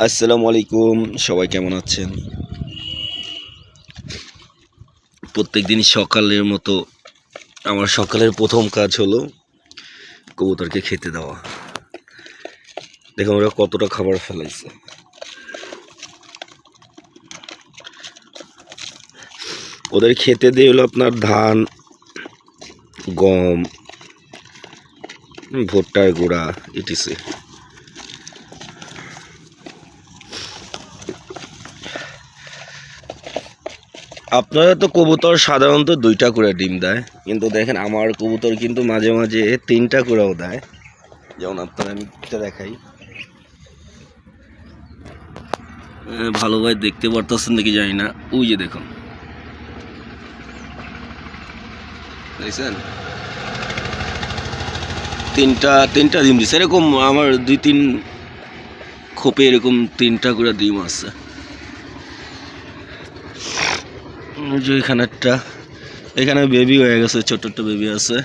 আসসালামু আলাইকুম, সবাই কেমন আছেন? প্রত্যেক দিন সকালের মতো আমার সকালের প্রথম কাজ হলো কবুতরকে খেতে দেওয়া। দেখুন ওরা কতটা খাবার ফেলাইছে। ওদের খেতে দিয়ে হলো আপনার ধান, গম, ভুট্টার গুঁড়া ইটিসি। আপনারা তো কবুতর সাধারণত 2টা করে ডিম দেয়, কিন্তু দেখেন আমার কবুতর কিন্তু মাঝে মাঝে 3টা করেও দেয়। যেমন আপনারা আমি এটা দেখাই, ভালোভাবে দেখতে পারতেছেন নাকি জানি না, ওই যে দেখুন, দেখছেন তিনটা ডিম দিচ্ছে। এরকম আমার 2-3 খোপে এরকম 3টা করে ডিম আছে। যে এখানে বেবি হয়ে গেছে, ছোট্ট বেবি আছে।